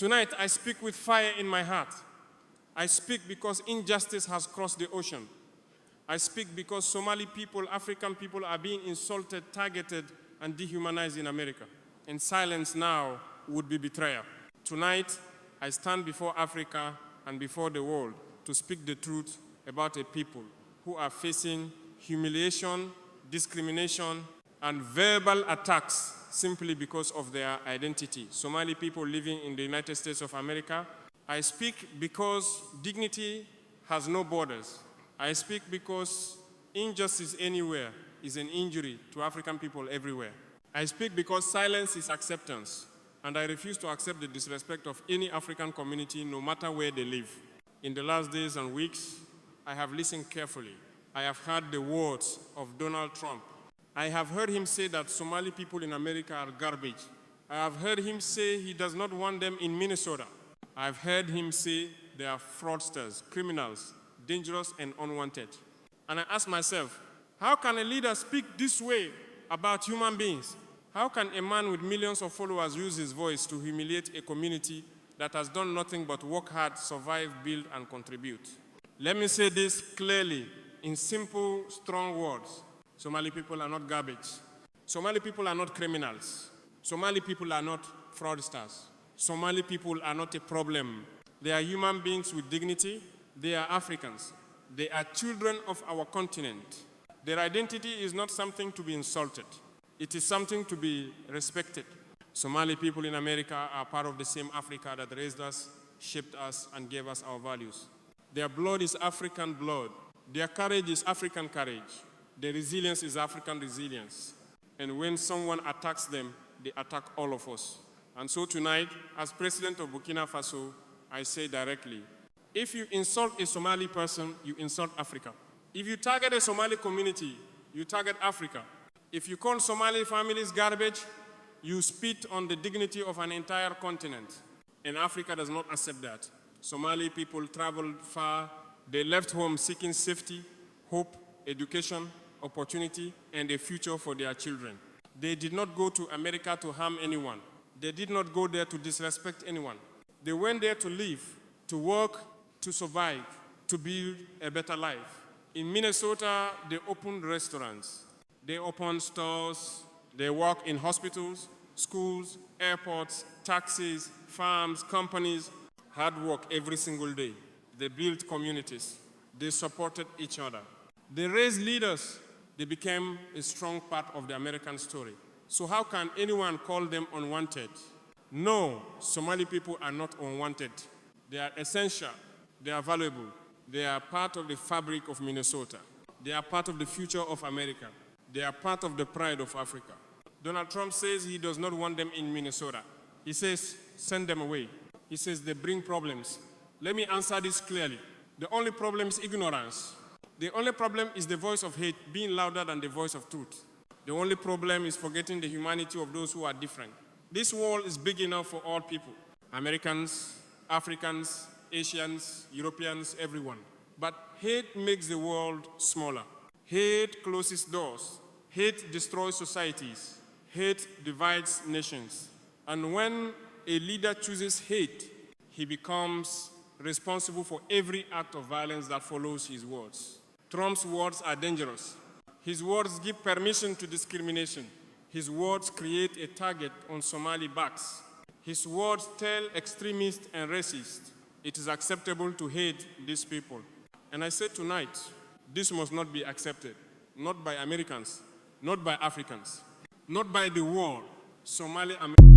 Tonight, I speak with fire in my heart. I speak because injustice has crossed the ocean. I speak because Somali people, African people are being insulted, targeted, and dehumanized in America. And silence now would be betrayal. Tonight, I stand before Africa and before the world to speak the truth about a people who are facing humiliation, discrimination, and verbal attacks simply because of their identity. Somali people living in the United States of America. I speak because dignity has no borders. I speak because injustice anywhere is an injury to African people everywhere. I speak because silence is acceptance, and I refuse to accept the disrespect of any African community, no matter where they live. In the last days and weeks, I have listened carefully. I have heard the words of Donald Trump. I have heard him say that Somali people in America are garbage. I have heard him say he does not want them in Minnesota. I have heard him say they are fraudsters, criminals, dangerous and unwanted. And I ask myself, how can a leader speak this way about human beings? How can a man with millions of followers use his voice to humiliate a community that has done nothing but work hard, survive, build, and contribute? Let me say this clearly in simple, strong words. Somali people are not garbage. Somali people are not criminals. Somali people are not fraudsters. Somali people are not a problem. They are human beings with dignity. They are Africans. They are children of our continent. Their identity is not something to be insulted. It is something to be respected. Somali people in America are part of the same Africa that raised us, shaped us, and gave us our values. Their blood is African blood. Their courage is African courage. Their resilience is African resilience. And when someone attacks them, they attack all of us. And so tonight, as president of Burkina Faso, I say directly, if you insult a Somali person, you insult Africa. If you target a Somali community, you target Africa. If you call Somali families garbage, you spit on the dignity of an entire continent. And Africa does not accept that. Somali people traveled far. They left home seeking safety, hope, education, opportunity, and a future for their children. They did not go to America to harm anyone. They did not go there to disrespect anyone. They went there to live, to work, to survive, to build a better life. In Minnesota, they opened restaurants. They opened stores. They work in hospitals, schools, airports, taxis, farms, companies. Hard work every single day. They built communities. They supported each other. They raised leaders. They became a strong part of the American story. So how can anyone call them unwanted? No, Somali people are not unwanted. They are essential. They are valuable. They are part of the fabric of Minnesota. They are part of the future of America. They are part of the pride of Africa. Donald Trump says he does not want them in Minnesota. He says, send them away. He says they bring problems. Let me answer this clearly. The only problem is ignorance. The only problem is the voice of hate being louder than the voice of truth. The only problem is forgetting the humanity of those who are different. This world is big enough for all people. Americans, Africans, Asians, Europeans, everyone. But hate makes the world smaller. Hate closes doors. Hate destroys societies. Hate divides nations. And when a leader chooses hate, he becomes responsible for every act of violence that follows his words. Trump's words are dangerous. His words give permission to discrimination. His words create a target on Somali backs. His words tell extremists and racists it is acceptable to hate these people. And I say tonight, this must not be accepted. Not by Americans, not by Africans, not by the world. Somali Americans.